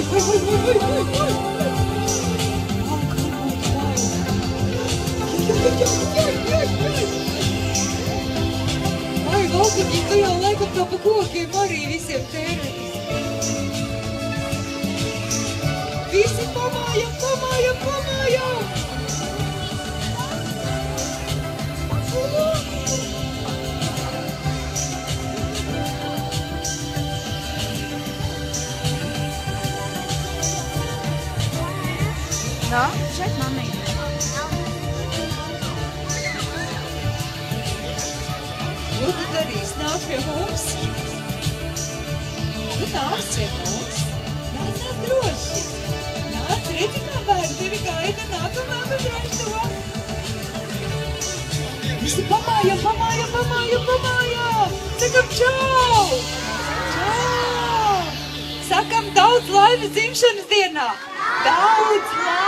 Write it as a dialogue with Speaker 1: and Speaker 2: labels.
Speaker 1: Ai, Valkuņi, tu jau laikam tā pa kokiem arī visiem tērēties. Visi pamājam, pamājam, pamājam!
Speaker 2: No, šeit mamīte.
Speaker 1: Ko tu darīsi? Nāc pie mums? Tu nāc pie mums? Nāc droši. Nāc, redzi, kā bērni tevi gaida, nākamā bedrošo. Visi pamājam, pamājam, pamājam, pamājam. Sakam čau! Čau! Sakam daudz laimes dzimšanas dienā. Daudz laimes!